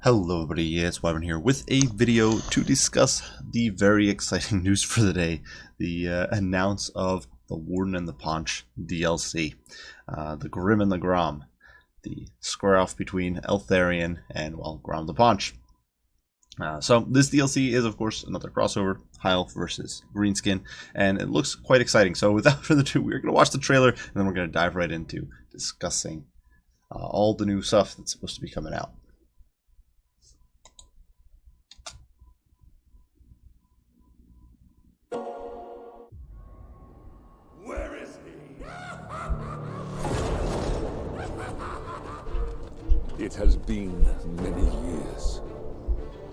Hello everybody, it's Warden here with a video to discuss the very exciting news for the day. The announce of the Warden and the Paunch DLC. The Grim and the Grom. The square off between Eltharion and, well, Grom the Paunch. So this DLC is, of course, another crossover, High Elf versus Greenskin, and it looks quite exciting. So without further ado, we're going to watch the trailer, and then we're going to dive right into discussing all the new stuff that's supposed to be coming out. It has been many years,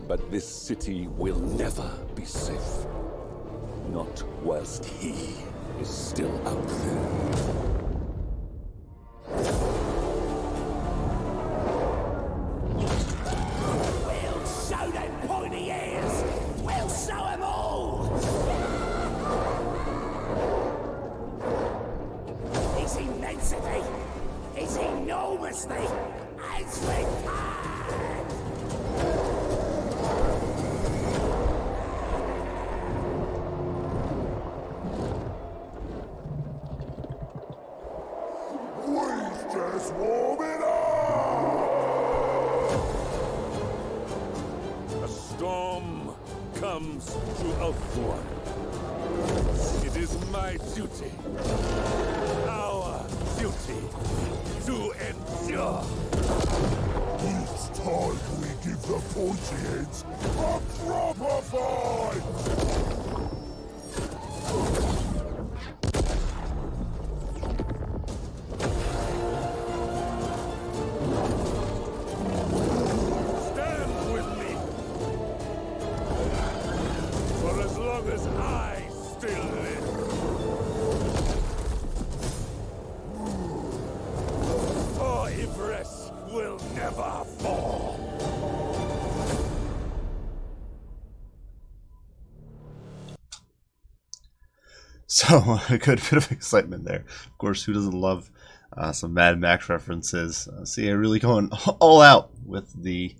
but this city will never be safe. Not whilst he is still out there. We'll show them pointy ears! We'll show them all! His immensity, his enormously, has returned! We've just warming up! A storm comes to Eltharion. It is my duty, our duty, to endure. It's time we give the pointy heads a proper fight! Stand with me! For as long as I still live. For Ivres will never fall. So, a good bit of excitement there. Of course, who doesn't love some Mad Max references? See, really going all out with the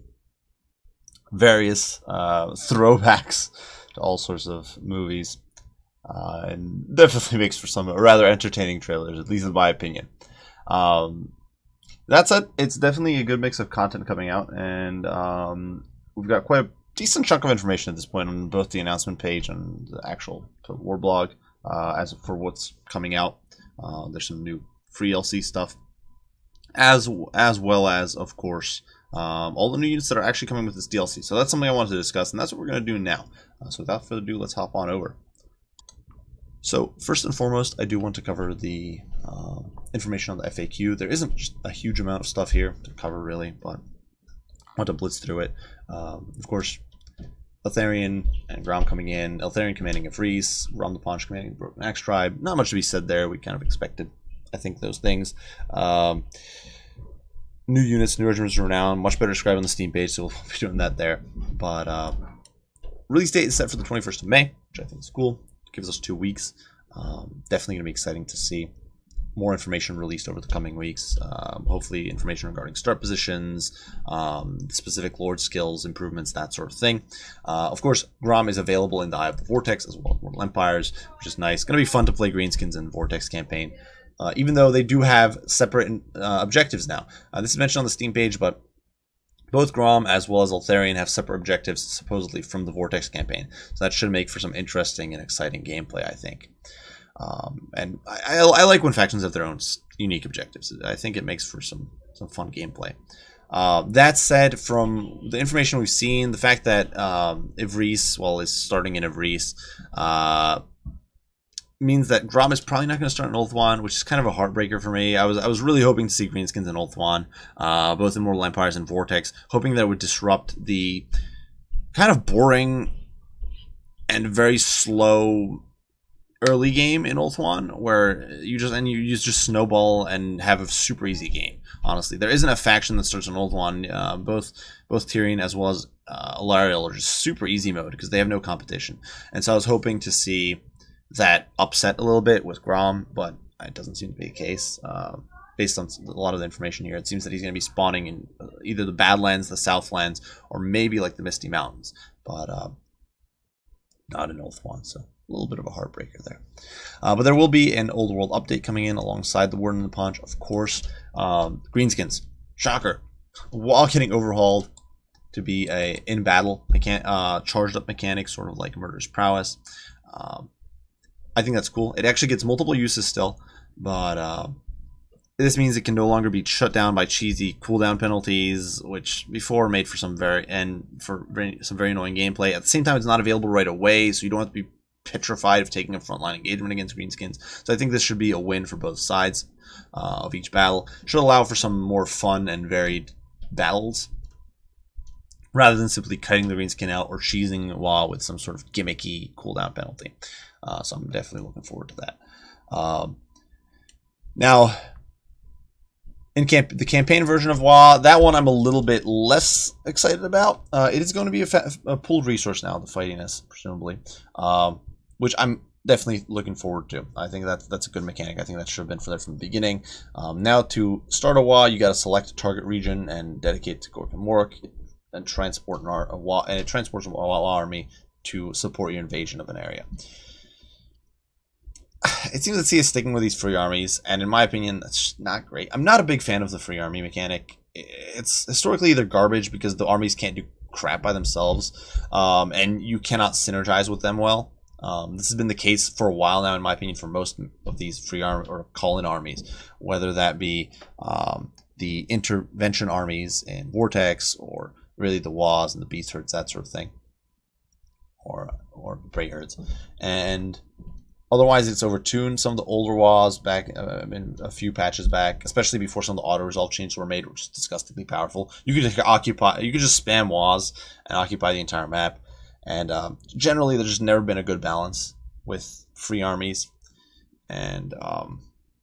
various throwbacks to all sorts of movies. And definitely makes for some rather entertaining trailers, at least in my opinion. That said, it's definitely a good mix of content coming out, and we've got quite a decent chunk of information at this point on both the announcement page and the actual war blog. As for what's coming out, there's some new free LC stuff, as well as, of course, all the new units that are actually coming with this DLC. So that's something I wanted to discuss, and that's what we're going to do now. So without further ado, let's hop on over. So first and foremost, I do want to cover the information on the FAQ. There isn't just a huge amount of stuff here to cover, really, but I want to blitz through it. Of course, Eltharion and Grom coming in. Eltharion commanding Ivres, Grom the Paunch commanding the Broken Axe Tribe. Not much to be said there. We kind of expected, I think, those things. New units, new regiments of renown. Much better described on the Steam page, so we'll be doing that there. But release date is set for the 21st of May, which I think is cool. It gives us 2 weeks. Definitely going to be exciting to see more information released over the coming weeks. Hopefully information regarding start positions, specific lord skills, improvements, that sort of thing. Of course, Grom is available in the Eye of the Vortex as well as Mortal Empires, which is nice. Going to be fun to play Greenskins in Vortex campaign, even though they do have separate objectives now. This is mentioned on the Steam page, but both Grom as well as Eltharion have separate objectives, supposedly from the Vortex campaign. So that should make for some interesting and exciting gameplay, I think. And I like when factions have their own unique objectives. I think it makes for some fun gameplay. That said, from the information we've seen, the fact that Ivres, well, is starting in Ivres, means that Grom is probably not going to start in Ulthuan, which is kind of a heartbreaker for me. I was really hoping to see Greenskins in Ulthuan, both in Mortal Empires and Vortex, hoping that it would disrupt the kind of boring and very slow early game in Ulthuan, where you just snowball and have a super easy game. Honestly, there isn't a faction that starts in Ulthuan. Both Tyrion as well as Alariel are just super easy mode because they have no competition. And so I was hoping to see that upset a little bit with Grom, but it doesn't seem to be the case. based on a lot of the information here, it seems that he's going to be spawning in either the Badlands, the Southlands, or maybe like the Misty Mountains, but not in Ulthuan, so a little bit of a heartbreaker there. But there will be an Old World update coming in alongside the Warden and the Paunch, of course. Greenskins, shocker. Waaagh getting overhauled to be a in-battle charged up mechanic, sort of like Murderous Prowess. I think that's cool. It actually gets multiple uses still, but this means it can no longer be shut down by cheesy cooldown penalties, which before made for some very annoying gameplay. At the same time, it's not available right away, so you don't have to be petrified of taking a frontline engagement against Greenskins. So I think this should be a win for both sides of each battle. Should allow for some more fun and varied battles, rather than simply cutting the Greenskin out or cheesing Waaagh with some sort of gimmicky cooldown penalty. So I'm definitely looking forward to that. Now, in the campaign version of Waaagh, that one I'm a little bit less excited about. It is going to be a pooled resource now, the fightiness, presumably, which I'm definitely looking forward to. I think that's a good mechanic. I think that should have been for there from the beginning. Now, to start a Waaagh, you got to select a target region and dedicate to Gork and Mork, and transport it transports a Waaagh army to support your invasion of an area. It seems that C is sticking with these free armies, and in my opinion, that's not great. I'm not a big fan of the free army mechanic. It's historically either garbage because the armies can't do crap by themselves, and you cannot synergize with them well. This has been the case for a while now, in my opinion, for most of these free army or call-in armies, whether that be the intervention armies in Vortex, or really the Waaghs and the Beast Herds, that sort of thing, or Prey Herds, and otherwise, it's overtuned some of the older Waaghs back in a few patches back, especially before some of the auto-resolve changes were made, which is disgustingly powerful. You could just spam Waaghs and occupy the entire map. And generally, there's just never been a good balance with free armies. And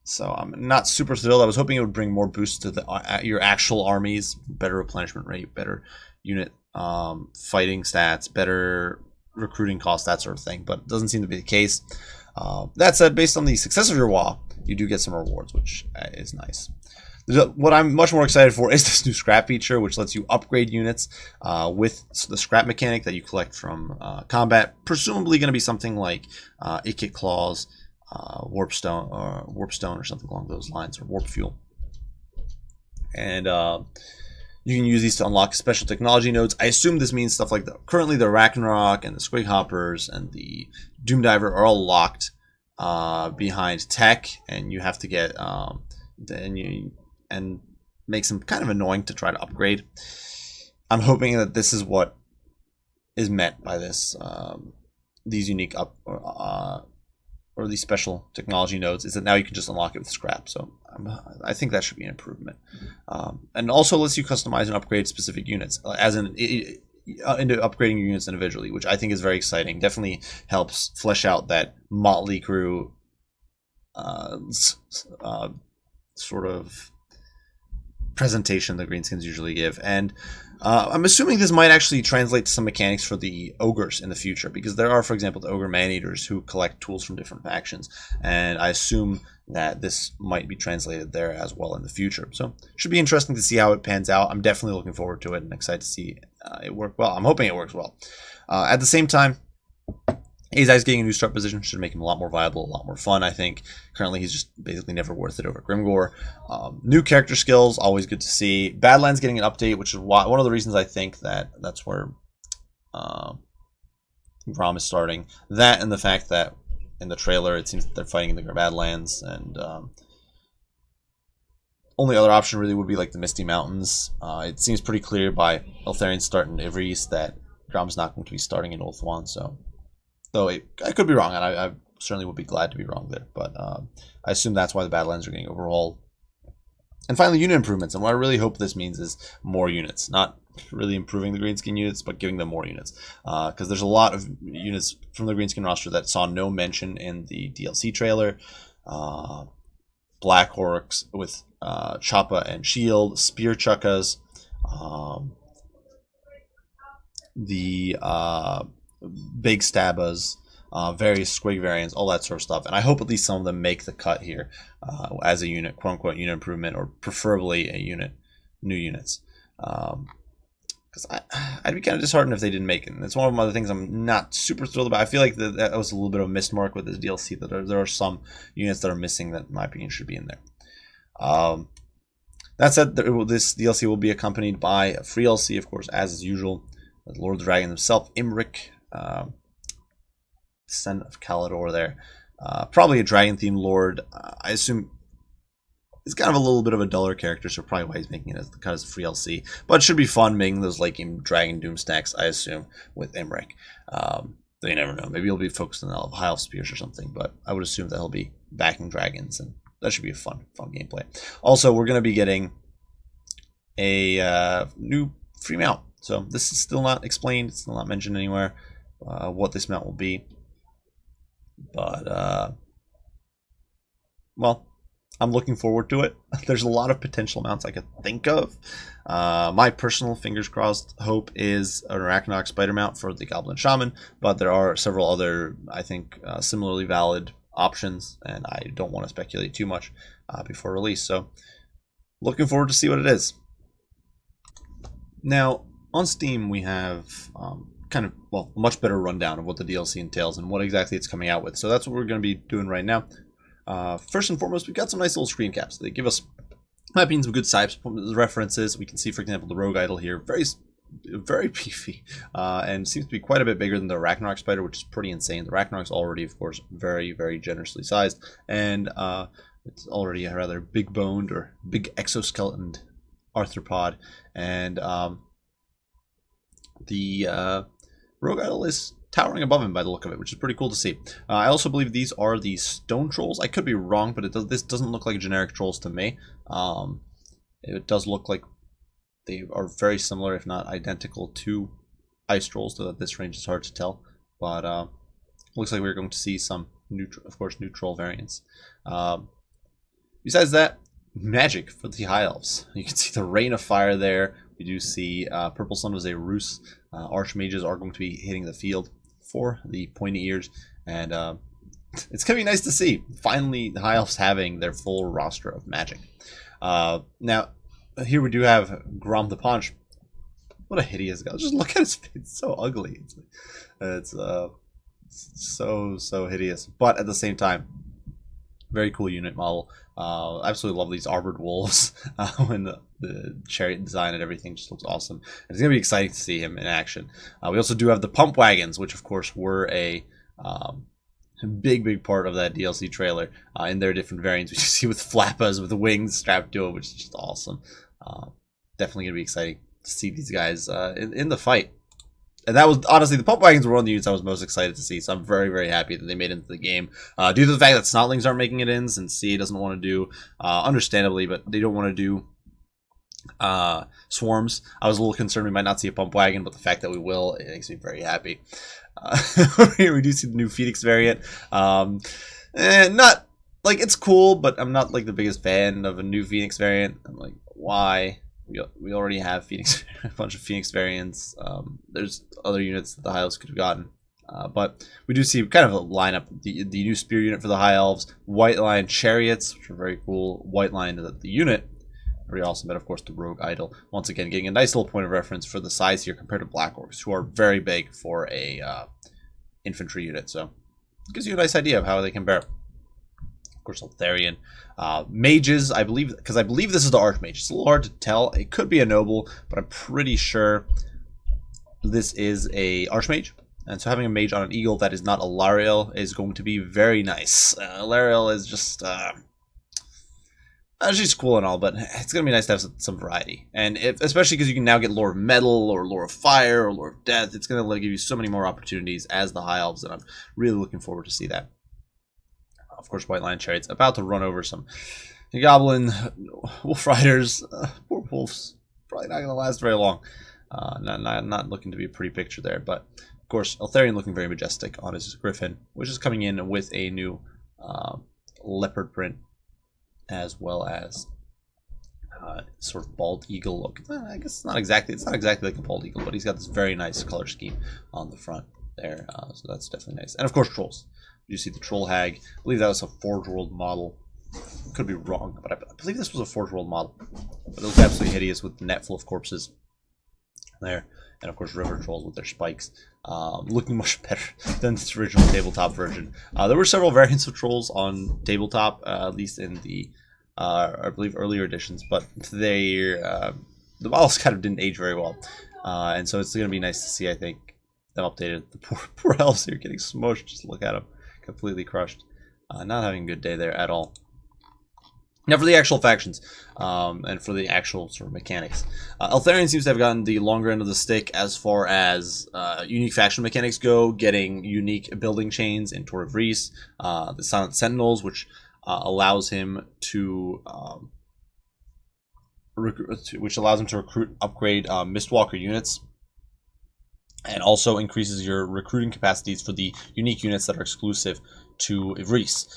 so I'm not super thrilled. I was hoping it would bring more boosts to your actual armies, better replenishment rate, better unit fighting stats, better recruiting costs, that sort of thing. But it doesn't seem to be the case. That said, based on the success of your Waaagh, you do get some rewards, which is nice. What I'm much more excited for is this new scrap feature, which lets you upgrade units with the scrap mechanic that you collect from combat. Presumably going to be something like Ikit Claws, Warpstone, or something along those lines, or Warp Fuel. And you can use these to unlock special technology nodes. I assume this means stuff like currently the Ragnarok and the Squig Hoppers and the Doomdiver are all locked behind tech, and you have to get and makes them kind of annoying to try to upgrade. I'm hoping that this is what is meant by this these unique or these special technology nodes, is that now you can just unlock it with scrap. So I think that should be an improvement, and also lets you customize and upgrade specific units, as in into upgrading your units individually, which I think is very exciting. Definitely helps flesh out that motley crew sort of presentation that Greenskins usually give. And I'm assuming this might actually translate to some mechanics for the ogres in the future, because there are, for example, the ogre man-eaters who collect tools from different factions, and I assume that this might be translated there as well in the future. So it should be interesting to see how it pans out. I'm definitely looking forward to it and excited to see it work well. I'm hoping it works well. At the same time, Azai's getting a new start position should make him a lot more viable, a lot more fun, I think. Currently, he's just basically never worth it over Grimgor. New character skills, always good to see. Badlands getting an update, which is one of the reasons I think that's where Grom is starting. That, and the fact that in the trailer, it seems that they're fighting in the Badlands, and only other option really would be like the Misty Mountains. It seems pretty clear by Eltharion's start in Ivries that Grom's not going to be starting in Ulthuan, so... Though I could be wrong, and I certainly would be glad to be wrong there. But I assume that's why the Badlands are getting overhauled. And finally, unit improvements. And what I really hope this means is more units. Not really improving the Greenskin units, but giving them more units. Because there's a lot of units from the Greenskin roster that saw no mention in the DLC trailer. Black Orcs with Choppa and Shield, Spear Chukkas, the... Big Stabbas, various squig variants, all that sort of stuff. And I hope at least some of them make the cut here as a unit, quote unquote, unit improvement, or preferably a unit, new units. Because I'd be kind of disheartened if they didn't make it. And it's one of the other things I'm not super thrilled about. I feel like that was a little bit of a missed mark with this DLC, that there are some units that are missing that, in my opinion, should be in there. That said, this DLC will be accompanied by a free DLC, of course, as is usual. The Lord of the Dragon himself, Imric, Son of Calador there. Probably a dragon-themed Lord. I assume he's kind of a little bit of a duller character, so probably why he's making it as kind of a free DLC. But it should be fun making those late game Dragon Doom stacks, I assume, with Imric. Though you never know. Maybe he'll be focused on the High Elf Spears or something, but I would assume that he'll be backing dragons, and that should be a fun gameplay. Also, we're going to be getting a new free mount. So this is still not explained, it's still not mentioned anywhere what this mount will be. But, well, I'm looking forward to it. There's a lot of potential mounts I could think of. My personal, fingers crossed, hope is an Arachnarch spider mount for the Goblin Shaman, but there are several other, I think, similarly valid options, and I don't want to speculate too much before release. So, looking forward to see what it is. Now, on Steam, we have kind of, well, a much better rundown of what the DLC entails and what exactly it's coming out with. So that's what we're going to be doing right now. First and foremost, we've got some nice little screen caps. They give us, in my opinion, some good types references. We can see, for example, the Rogue Idol here, very beefy, and seems to be quite a bit bigger than the Arachnarch spider, which is pretty insane. The Arachnarch's already, of course, very generously sized, and it's already a rather big-boned or big exoskeleton arthropod, and the Rogue Idol is towering above him by the look of it, which is pretty cool to see. I also believe these are the stone trolls. I could be wrong, but this doesn't look like generic trolls to me. It does look like they are very similar, if not identical, to ice trolls, though at this range it's hard to tell. But looks like we're going to see some, new troll variants. Besides that, magic for the High Elves. You can see the Rain of Fire there. We do see Purple Sun was a Rus. Archmages are going to be hitting the field for the pointy ears, and it's going to be nice to see, finally, the High Elves having their full roster of magic. Now, here we do have Grom the Paunch. What a hideous guy. Just look at his face. It's so ugly. It's so hideous. But at the same time, very cool unit model. Absolutely love these armored wolves. When the chariot design and everything just looks awesome. And it's going to be exciting to see him in action. We also do have the pump wagons, which of course were a big part of that DLC trailer in their different variants. We see with flappas with the wings strapped to it, which is just awesome. Definitely going to be exciting to see these guys in the fight. And that was, honestly, the pump wagons were one of the units I was most excited to see, so I'm very happy that they made it into the game. Due to the fact that Snotlings aren't making it in, since CA doesn't want to do, understandably, but they don't want to do swarms. I was a little concerned we might not see a pump wagon, but the fact that we will, it makes me very happy. Here we do see the new Phoenix variant. And not, like, it's cool, but I'm not, like, the biggest fan of a new Phoenix variant. I'm like, why? We already have Phoenix, a bunch of Phoenix variants. There's other units that the High Elves could have gotten. But we do see kind of a lineup. The new Spear unit for the High Elves, White Lion Chariots, which are very cool. White Lion, the unit, pretty awesome. And of course, the Rogue Idol. Once again, getting a nice little point of reference for the size here compared to Black Orcs, who are very big for a infantry unit. So it gives you a nice idea of how they compare. Of course, Eltharion. Mages, I believe, because I believe this is the Archmage. It's a little hard to tell. It could be a noble, but I'm pretty sure this is a Archmage. And so having a mage on an eagle that is not a Lariel is going to be very nice. Lariel is just, she's cool and all, but it's going to be nice to have some variety. And especially because you can now get Lore of Metal, or Lore of Fire, or Lore of Death. It's going to give you so many more opportunities as the High Elves, and I'm really looking forward to see that. Of course, White Lion Chariots about to run over some Goblin Wolf Riders. Poor wolves. Probably not going to last very long. Not looking to be a pretty picture there. But, of course, Eltharion looking very majestic on his Griffin, which is coming in with a new leopard print, as well as sort of bald eagle look. I guess it's not exactly like a bald eagle, but he's got this very nice color scheme on the front. there, so that's definitely nice. And of course, trolls. You see the troll hag. I believe that was a Forge World model. Could be wrong, but I believe this was a Forge World model. But it looks absolutely hideous with the net full of corpses there. And of course, river trolls with their spikes, looking much better than the original tabletop version. There were several variants of trolls on tabletop, at least in the, I believe, earlier editions, but the models kind of didn't age very well. And so it's going to be nice to see, I think, them updated. The poor elves here getting smushed. Just look at them, completely crushed. Not having a good day there at all. Now for the actual factions, and for the actual sort of mechanics. Eltharion seems to have gotten the longer end of the stick as far as unique faction mechanics go, getting unique building chains in Tor of Reese, the Silent Sentinels, which allows him to recruit, upgrade Mistwalker units, and also increases your recruiting capacities for the unique units that are exclusive to Ivris.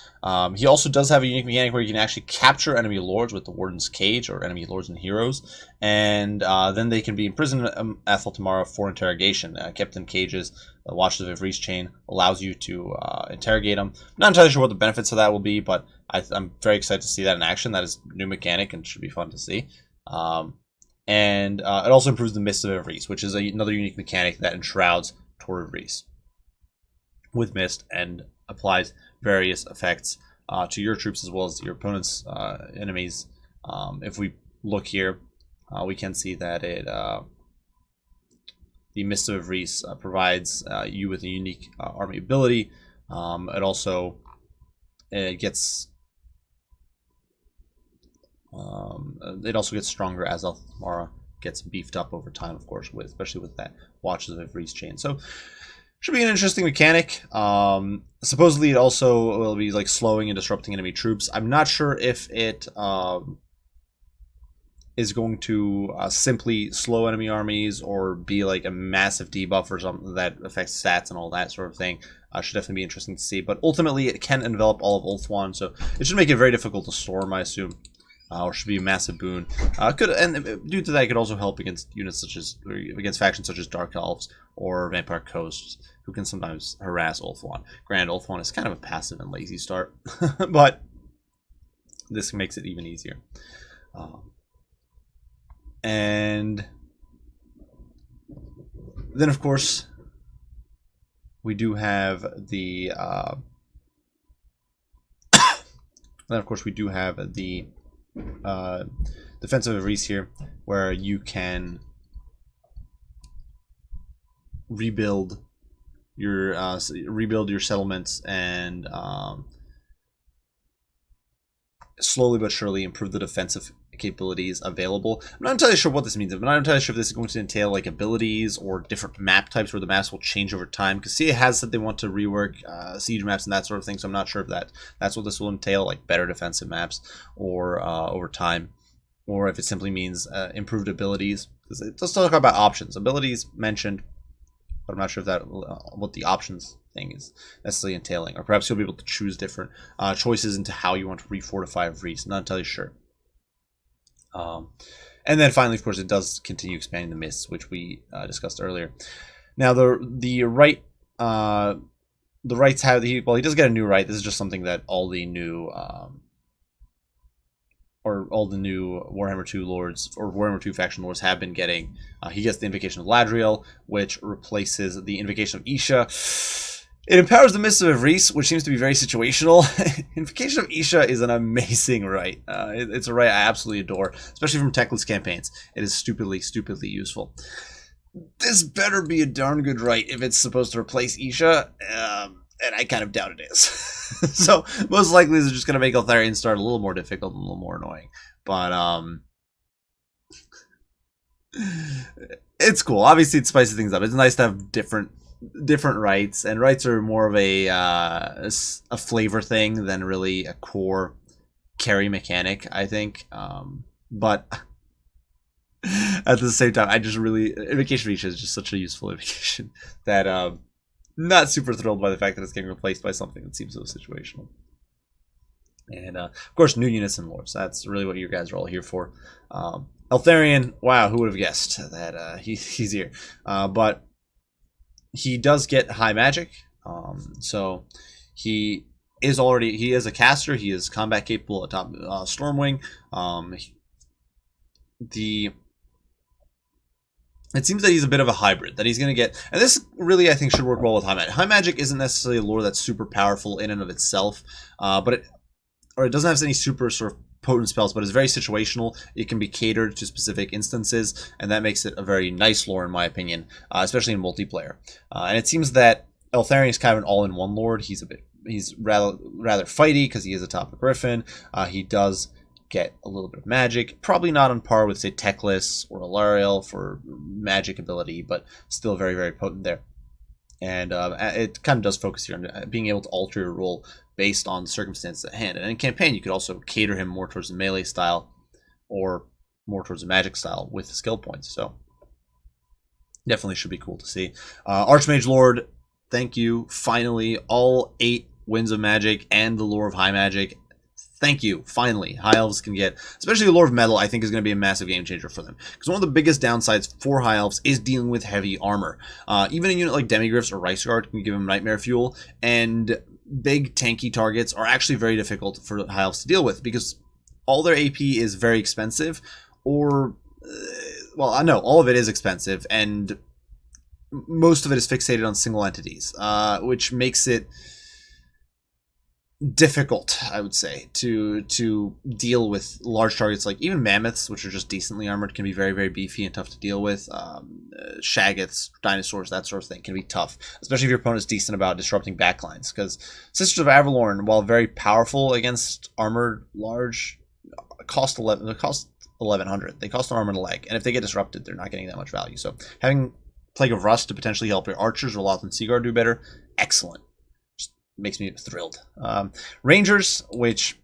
He also does have a unique mechanic where you can actually capture enemy lords with the Warden's Cage, or enemy lords and heroes, and then they can be imprisoned in Athel Tamara for interrogation. Kept in cages, the Watches of Ivris chain allows you to interrogate them. Not entirely sure what the benefits of that will be, but I'm very excited to see that in action. That is a new mechanic and should be fun to see. And it also improves the Mist of Ivris, which is another unique mechanic that enshrouds Tor of Ivris with Mist and applies various effects to your troops as well as to your opponent's enemies. If we look here, we can see that the Mist of Ivris provides you with a unique army ability. It also gets stronger as Tamara gets beefed up over time, of course, especially with that Watches of Ivris chain. So should be an interesting mechanic. Supposedly it also will be like slowing and disrupting enemy troops. I'm not sure if it is going to simply slow enemy armies or be like a massive debuff or something that affects stats and all that sort of thing. Should definitely be interesting to see. But ultimately it can envelop all of Ulthuan, so it should make it very difficult to storm, I assume. Or should be a massive boon. And due to that, it could also help against units such as, against factions such as Dark Elves or Vampire Coasts, who can sometimes harass Ulthuan. Granted, Ulthuan is kind of a passive and lazy start, but this makes it even easier. And then, of course, we do have the. Defense of Ivris here, where you can rebuild your settlements and slowly but surely improve the defensive capabilities available. I'm not entirely sure what this means. I'm not entirely sure if this is going to entail like abilities or different map types where the maps will change over time, because CA has said they want to rework siege maps and that sort of thing, so I'm not sure if that's what this will entail, like better defensive maps or over time, or if it simply means improved abilities, because it does talk about options. Abilities mentioned, but I'm not sure if that what the options thing is necessarily entailing, or perhaps you'll be able to choose different choices into how you want to refortify Ivris. Not entirely sure. And then finally, of course, it does continue expanding the mists, which we discussed earlier. Now, the rights have he does get a new right. This is just something that all the new Warhammer 2 lords or Warhammer 2 faction lords have been getting. He gets the Invocation of Ladriel, which replaces the Invocation of Isha. It empowers the Mists of Ivris, which seems to be very situational. Invocation of Isha is an amazing right. It's a right I absolutely adore, especially from techless campaigns. It is stupidly, stupidly useful. This better be a darn good right if it's supposed to replace Isha, and I kind of doubt it is. So most likely this is just going to make Eltharion start a little more difficult and a little more annoying. But it's cool. Obviously it spices things up. It's nice to have different rights, and rights are more of a flavor thing than really a core carry mechanic, I think. But at the same time, I just really Invocation of Isha is just such a useful invocation that not super thrilled by the fact that it's getting replaced by something that seems so situational. And of course, new units and lords. That's really what you guys are all here for. Eltharion, wow, who would have guessed that he's here? But he does get high magic, so he is a caster. He is combat capable atop Stormwing. It seems that he's a bit of a hybrid, that he's going to get, and this really I think should work well with high magic. High magic isn't necessarily a lore that's super powerful in and of itself, but it doesn't have any super sort of potent spells, but it's very situational. It can be catered to specific instances, and that makes it a very nice lore in my opinion, especially in multiplayer. And it seems that Eltharion is kind of an all-in-one lord. He's rather fighty because he is atop a griffin. He does get a little bit of magic, probably not on par with say Teclis or Alariel for magic ability, but still very, very potent there. And it kind of does focus here on being able to alter your role based on the circumstances at hand. And in campaign, you could also cater him more towards the melee style or more towards the magic style with the skill points. So definitely should be cool to see. Archmage Lord, thank you. Finally, all 8 winds of magic and the lore of high magic. Thank you. Finally, high elves can get, especially the lore of metal, I think is going to be a massive game changer for them. Because one of the biggest downsides for high elves is dealing with heavy armor. Even a unit like Demigryphs or Rice Guard can give them nightmare fuel, and big tanky targets are actually very difficult for high elves to deal with because all their AP is very expensive, or well, I know all of it is expensive, and most of it is fixated on single entities, which makes it difficult, I would say, to deal with large targets. Like even mammoths, which are just decently armored, can be very, very beefy and tough to deal with. Shaggoths, dinosaurs, that sort of thing can be tough, especially if your opponent is decent about disrupting backlines, because Sisters of Avalorn, while very powerful against armored large, cost 1100. They cost an arm and a leg, and if they get disrupted, they're not getting that much value. So having Plague of Rust to potentially help your archers or Lothland Seaguard do better, excellent. Makes me thrilled. Rangers, which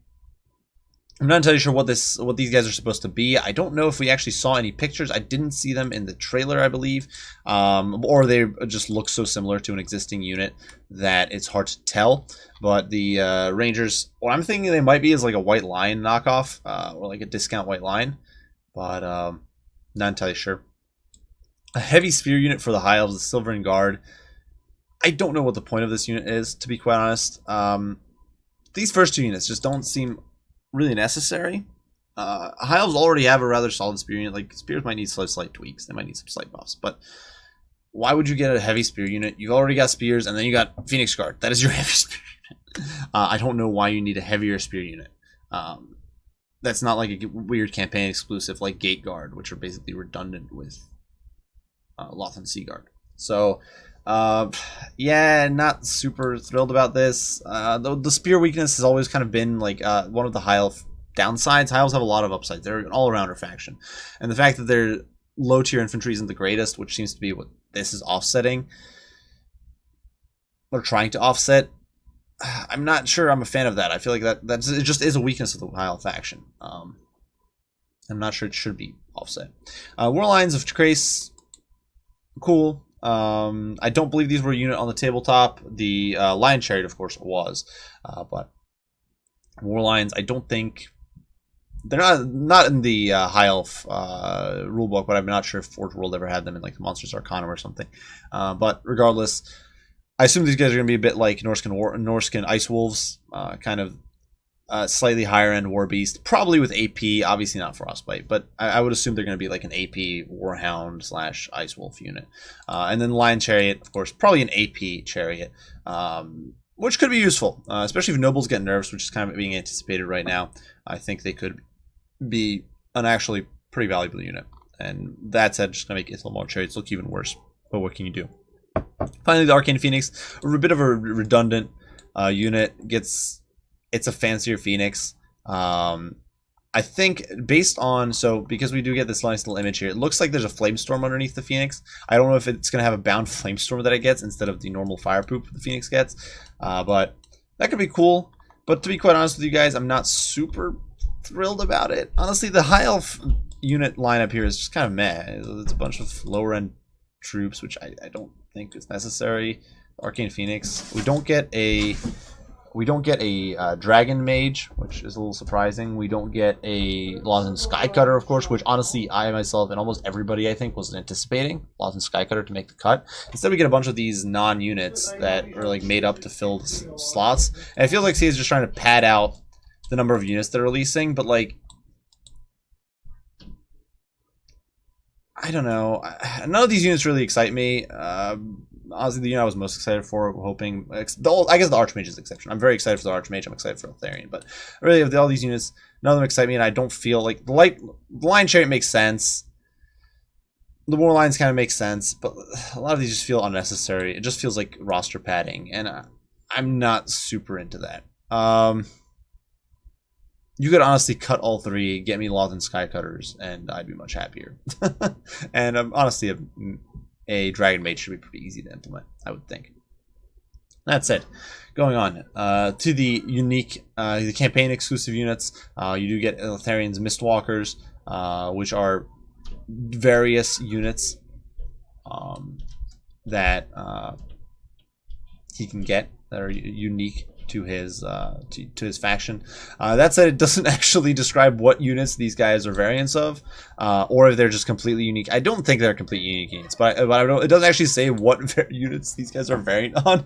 I'm not entirely sure what these guys are supposed to be. I don't know if we actually saw any pictures. I didn't see them in the trailer, I believe, or they just look so similar to an existing unit that it's hard to tell. But the Rangers, what I'm thinking they might be is like a White Lion knockoff, or like a discount White Lion, but not entirely sure. A heavy spear unit for the High Elves, the Silvern Guard. I don't know what the point of this unit is, to be quite honest. These first 2 units just don't seem really necessary. High Elves already have a rather solid spear unit. Like, spears might need slight tweaks. They might need some slight buffs. But why would you get a heavy spear unit? You've already got spears, and then you got Phoenix Guard. That is your heavy spear unit. I don't know why you need a heavier spear unit. That's not like a weird campaign exclusive like Gate Guard, which are basically redundant with Lothland Seaguard. So yeah, not super thrilled about this. The spear weakness has always kind of been like one of the high elf downsides. High elves have a lot of upsides. They're an all-arounder faction, and the fact that their low tier infantry isn't the greatest, which seems to be what this is offsetting or trying to offset, I'm not sure I'm a fan of that. I feel like it just is a weakness of the high elf faction. I'm not sure it should be offset. Warlines of Trace, cool. I don't believe these were a unit on the tabletop. The Lion Chariot, of course, was, but Warlines, I don't think they're not in the High Elf rulebook, but I'm not sure if Forge World ever had them in like the Monsters Arcanum or something. But regardless, I assume these guys are going to be a bit like Norscan Ice Wolves, kind of slightly higher end War Beast, probably with AP, obviously not Frostbite, but I would assume they're going to be like an AP Warhound / Ice Wolf unit. And then Lion Chariot, of course, probably an AP Chariot, which could be useful, especially if Nobles get nerfs, which is kind of being anticipated right now. I think they could be an actually pretty valuable unit. And that said, just going to make Ithilmar Chariots look even worse. But what can you do? Finally, the Arcane Phoenix, a bit of a redundant unit. It's a fancier Phoenix. I think based on, because we do get this nice little image here, it looks like there's a Flamestorm underneath the Phoenix. I don't know if it's going to have a bound Flamestorm that it gets instead of the normal Fire Poop the Phoenix gets. But that could be cool. But to be quite honest with you guys, I'm not super thrilled about it. Honestly, the High Elf unit lineup here is just kind of meh. It's a bunch of lower end troops, which I don't think is necessary. Arcane Phoenix. We don't get a We don't get a dragon mage, which is a little surprising. We don't get a Lawson Skycutter, of course, which honestly I myself and almost everybody I think was anticipating Lawson Skycutter to make the cut. Instead, we get a bunch of these non-units that are like made up to fill the slots, and I feel like CA is just trying to pad out the number of units they're releasing, but like, I don't know. None of these units really excite me. Honestly, the unit I was most excited for, hoping, I guess the Archmage is the exception. I'm very excited for the Archmage. I'm excited for Eltharion, but really, of all these units, none of them excite me, and I don't feel like the Lion Chariot makes sense. The War Lions kind of make sense, but a lot of these just feel unnecessary. It just feels like roster padding, and I'm not super into that. You could honestly cut all three, get me Lawson Skycutters, and I'd be much happier. And honestly, a Dragon Mage should be pretty easy to implement, I would think. That said, going on to the unique, the campaign exclusive units, you do get Eltharion's Mistwalkers, which are various units that he can get that are unique to his to his faction. That said, it doesn't actually describe what units these guys are variants of, or if they're just completely unique. I don't think they're completely unique units, but I don't, it doesn't actually say what units these guys are variant on.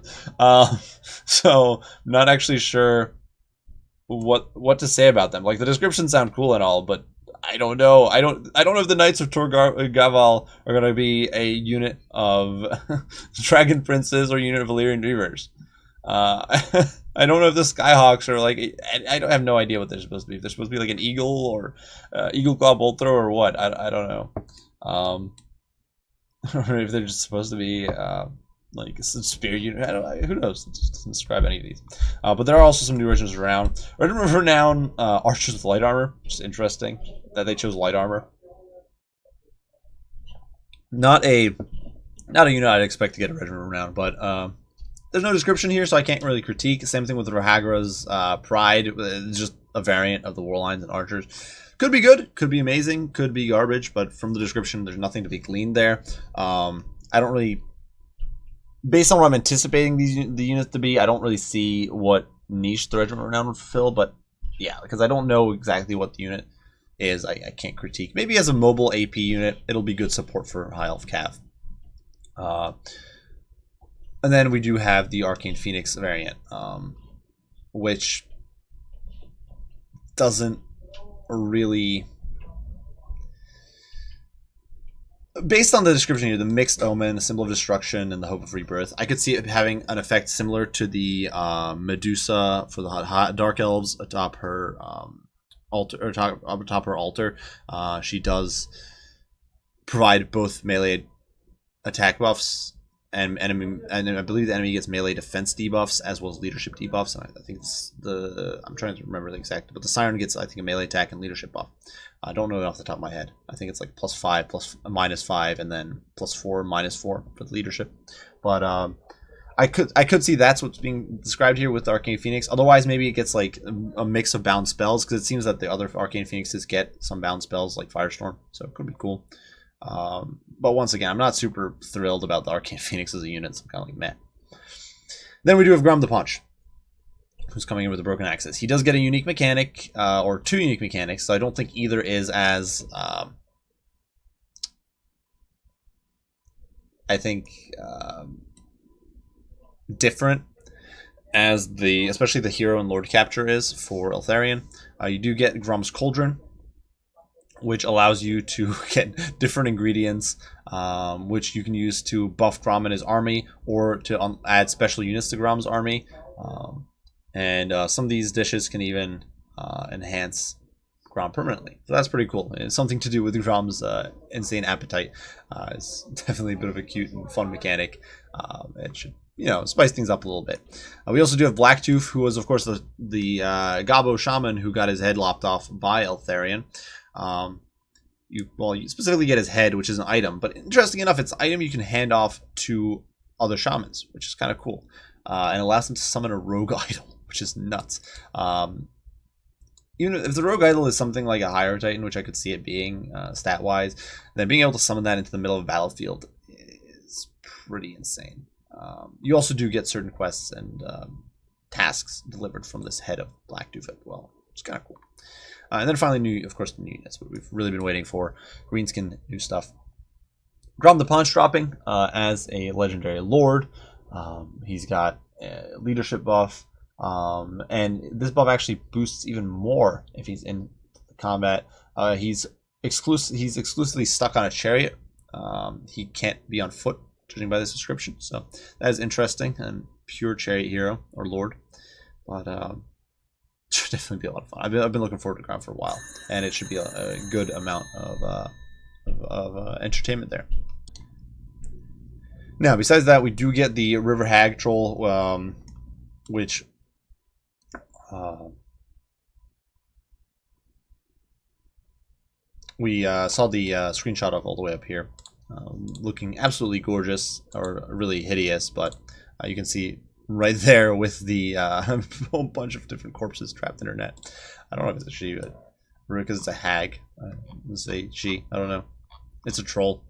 So I'm not actually sure what to say about them. Like, the descriptions sound cool and all, but I don't know. I don't know if the Knights of Gaval are going to be a unit of Dragon Princes or a unit of Valyrian Reavers. I don't know if the Skyhawks are like, I don't have no idea what they're supposed to be. If they're supposed to be like an eagle or eagle claw bolt thrower or what. I don't know. Or if they're just supposed to be like a spear unit. I don't know. Who knows? It just doesn't describe any of these. But there are also some new regiments around. Regiment of Renown, archers with light armor, which is interesting that they chose light armor. Not a unit I'd expect to get a Regiment of Renown, but there's no description here, so I can't really critique. Same thing with Rahagra's Pride. It's just a variant of the Warlines and Archers. Could be good, could be amazing, could be garbage, but from the description, there's nothing to be gleaned there. I don't really, based on what I'm anticipating the units to be, I don't really see what niche the Regiment of Renown would fulfill, but yeah, because I don't know exactly what the unit is, I can't critique. Maybe as a mobile AP unit, it'll be good support for High Elf Cav. And then we do have the Arcane Phoenix variant, which doesn't really... Based on the description here, the Mixed Omen, the Symbol of Destruction, and the Hope of Rebirth, I could see it having an effect similar to the Medusa for the Dark Elves atop her altar, or atop her altar. She does provide both melee attack buffs and I believe the enemy gets melee defense debuffs as well as leadership debuffs. And I think it's I'm trying to remember the exact, but the Siren gets, I think, a melee attack and leadership buff. I don't know it off the top of my head. I think it's like +5, -5, and then +4, -4 for the leadership. But I could see that's what's being described here with Arcane Phoenix. Otherwise, maybe it gets like a mix of bound spells, because it seems that the other Arcane Phoenixes get some bound spells like Firestorm, so it could be cool. But once again, I'm not super thrilled about the Arcane Phoenix as a unit, so I'm kind of like meh. Then we do have Grom the Paunch, who's coming in with a Broken Axis. He does get a unique mechanic, or two unique mechanics, so I don't think either is as, I think, different as especially the Hero and Lord Capture is for Eltharion. You do get Grom's Cauldron, which allows you to get different ingredients, which you can use to buff Grom and his army, or to add special units to Grom's army. And some of these dishes can even enhance Grom permanently. So that's pretty cool. It's something to do with Grom's insane appetite. It's definitely a bit of a cute and fun mechanic. It should, spice things up a little bit. We also do have Blacktooth, who was, of course, the Gabo shaman who got his head lopped off by Eltharion. You specifically get his head, which is an item, but interesting enough, it's an item you can hand off to other shamans, which is kind of cool, and allows them to summon a rogue idol, which is nuts. Even if the rogue idol is something like a higher titan, which I could see it being stat wise, then being able to summon that into the middle of a battlefield is pretty insane. You also do get certain quests and tasks delivered from this head of Black Duvek. Well, it's kind of cool. And then finally, of course, the new units, what we've really been waiting for. Greenskin, new stuff. Grom the Paunch dropping as a legendary lord. He's got a leadership buff. And this buff actually boosts even more if he's in combat. He's exclusively stuck on a chariot. He can't be on foot, judging by this description. So that is interesting. And pure chariot hero or lord. But should definitely be a lot of fun. I've been looking forward to Grom for a while, and it should be a good amount of entertainment there. Now, besides that, we do get the River Hag troll, which we saw the screenshot of all the way up here, looking absolutely gorgeous, or really hideous, but you can see right there with the whole bunch of different corpses trapped in her net. I don't know if it's a she, but because it's a hag. Let's say she. I don't know. It's a troll.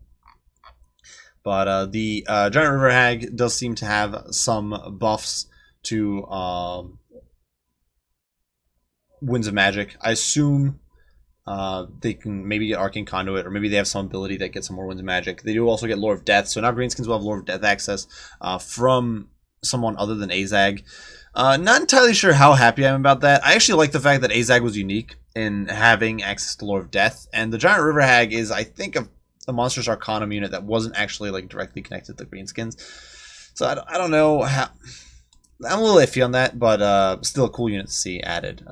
But the giant river hag does seem to have some buffs to Winds of Magic. I assume they can maybe get Arcane Conduit, or maybe they have some ability that gets some more Winds of Magic. They do also get Lore of Death, so now Greenskins will have Lore of Death access from someone other than Azag. Not entirely sure how happy I am about that. I actually like the fact that Azag was unique in having access to Lore of Death, and the Giant River Hag is, I think, a Monsters Arcanum unit that wasn't actually like directly connected to Greenskins. So I don't know how. I'm a little iffy on that, but still a cool unit to see added.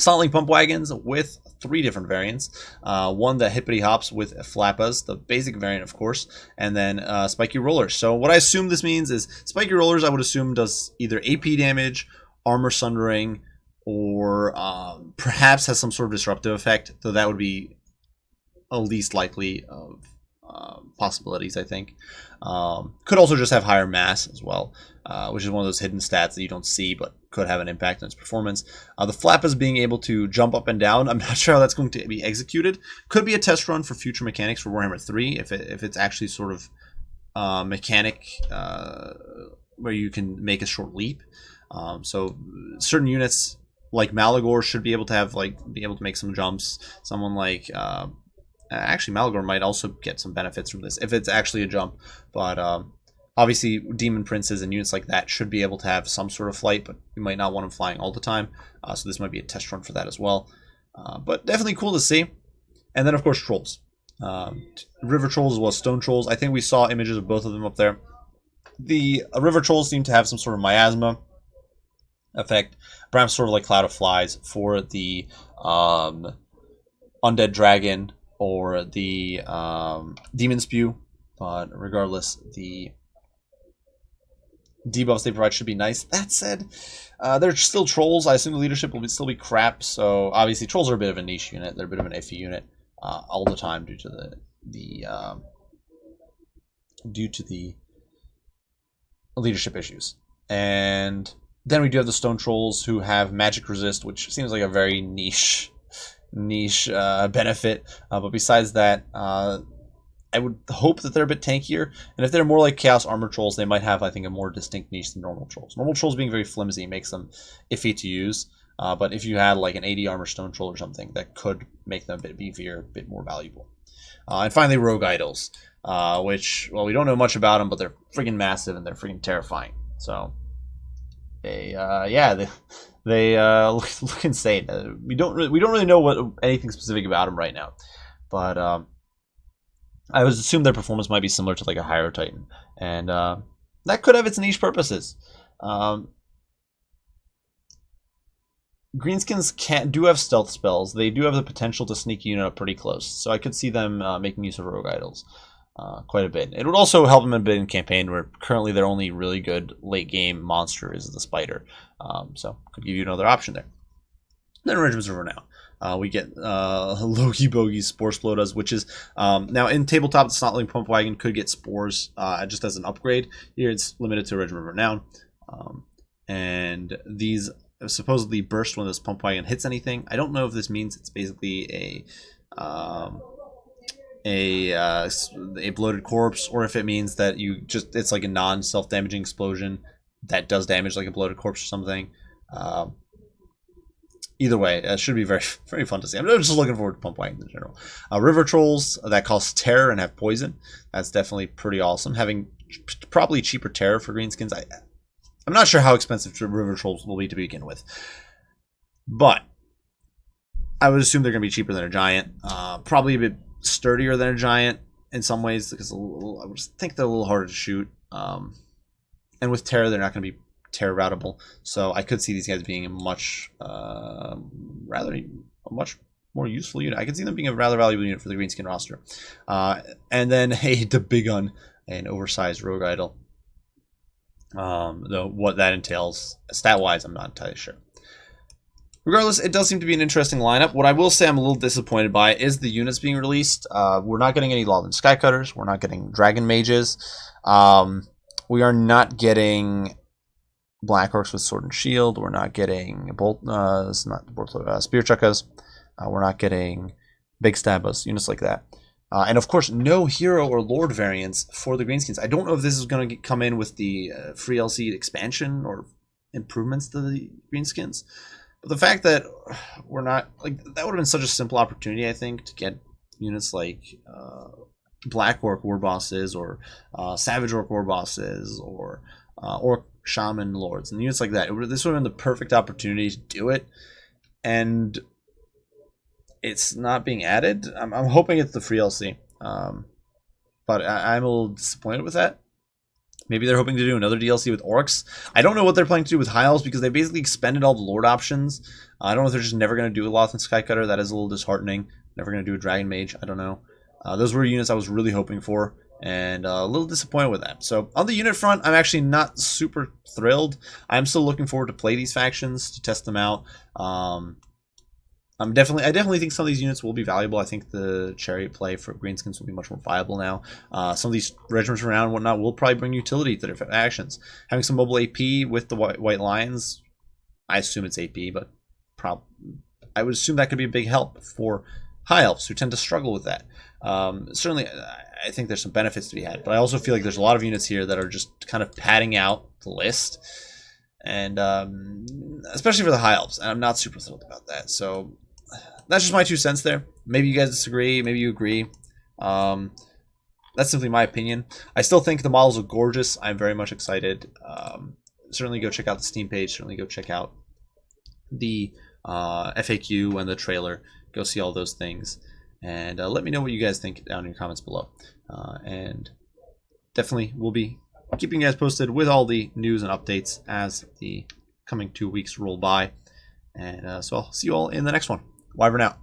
Sonic Pump Wagons with 3 different variants. One that hippity hops with Flappas, the basic variant, of course, and then Spiky Rollers. So what I assume this means is Spiky Rollers, I would assume, does either AP damage, Armor Sundering, or perhaps has some sort of disruptive effect, though that would be a least likely of possibilities, I think. Could also just have higher mass as well, which is one of those hidden stats that you don't see but could have an impact on its performance. The Flappas being able to jump up and down, I'm not sure how that's going to be executed. Could be a test run for future mechanics for Warhammer 3 if it's actually sort of mechanic where you can make a short leap. So certain units like Malagor should be able to make some jumps. Someone like actually Malagor might also get some benefits from this if it's actually a jump, but obviously Demon Princes and units like that should be able to have some sort of flight, but you might not want them flying all the time, so this might be a test run for that as well. But definitely cool to see. And then of course Trolls, River Trolls as well as Stone Trolls. I think we saw images of both of them up there. The River Trolls seem to have some sort of miasma effect, perhaps sort of like Cloud of Flies for the Undead Dragon or the Demon Spew, but regardless, the debuffs they provide should be nice. That said, they're still trolls. I assume the leadership will still be crap, so obviously trolls are a bit of a niche unit. They're a bit of an iffy unit all the time due to the leadership issues. And then we do have the Stone Trolls, who have magic resist, which seems like a very niche benefit, but besides that, I would hope that they're a bit tankier, and if they're more like Chaos Armor Trolls, they might have, I think, a more distinct niche than normal trolls. Normal trolls being very flimsy makes them iffy to use, but if you had like an 80 armor Stone Troll or something, that could make them a bit beefier, a bit more valuable. And finally, Rogue Idols, which, well, we don't know much about them, but they're freaking massive and they're freaking terrifying. So they look insane. We don't really know anything specific about them right now, but I would assume their performance might be similar to like a Hydro Titan, and that could have its niche purposes. Greenskins do have stealth spells. They do have the potential to sneak a unit up pretty close, so I could see them making use of Rogue Idols quite a bit. It would also help them a bit in campaign, where currently their only really good late game monster is the Spider. So could give you another option there. Then Regiments of Renown. We get Loki Bogey's Spore Splodas, which is now in tabletop. The Snotling Pump Wagon could get spores just as an upgrade. Here it's limited to Regiment of Renown, and these supposedly burst when this Pump Wagon hits anything. I don't know if this means it's basically a bloated corpse, or if it means that it's like a non-self-damaging explosion, that does damage like a bloated corpse or something. Either way, it should be very, very fun to see. I'm just looking forward to pump wagons in general. River trolls that cost terror and have poison. That's definitely pretty awesome. Having probably cheaper terror for greenskins. I'm not sure how expensive river trolls will be to begin with, but I would assume they're going to be cheaper than a giant. Probably a bit sturdier than a giant in some ways, because I would just think they're a little harder to shoot. And with terror, they're not going to be terror routable, so I could see these guys being a much more useful unit. I could see them being a rather valuable unit for the greenskin roster. And then the big gun, an oversized rogue idol. Though what that entails stat wise, I'm not entirely sure. Regardless, it does seem to be an interesting lineup. What I will say I'm a little disappointed by is the units being released. We're not getting any Lawland Skycutters. We're not getting Dragon Mages. We are not getting Black Orcs with Sword and Shield. We're not getting Spear Chuckas. We're not getting Big Stabas, units like that. And of course, no hero or lord variants for the greenskins. I don't know if this is going to come in with the free LC expansion or improvements to the greenskins. But the fact that we're not, like, that would have been such a simple opportunity, I think, to get units like Black Orc War Bosses or Savage Orc War Bosses or Orc Shaman Lords and units like that. This would have been the perfect opportunity to do it, and it's not being added. I'm hoping it's the free LC, but I'm a little disappointed with that. Maybe they're hoping to do another DLC with Orcs. I don't know what they're planning to do with High Elves, because they basically expended all the Lord options. I don't know if they're just never going to do a Lothan Skycutter. That is a little disheartening. Never going to do a Dragon Mage. I don't know. Those were units I was really hoping for, and a little disappointed with that. So on the unit front, I'm actually not super thrilled. I'm still looking forward to play these factions, to test them out. I definitely think some of these units will be valuable. I think the Chariot play for greenskins will be much more viable now. Some of these regiments around and whatnot will probably bring utility to their actions. Having some mobile AP with the White Lions, I assume it's AP, but I would assume that could be a big help for High Elves who tend to struggle with that. Certainly, I think there's some benefits to be had, but I also feel like there's a lot of units here that are just kind of padding out the list, and especially for the High Elves, and I'm not super thrilled about that. So that's just my 2 cents there. Maybe you guys disagree, maybe you agree. That's simply my opinion. I still think the models are gorgeous. I'm very much excited. Certainly go check out the Steam page. Certainly go check out the FAQ and the trailer. Go see all those things. And let me know what you guys think down in your comments below. And definitely we'll be keeping you guys posted with all the news and updates as the coming 2 weeks roll by. And so I'll see you all in the next one. Wyvern out.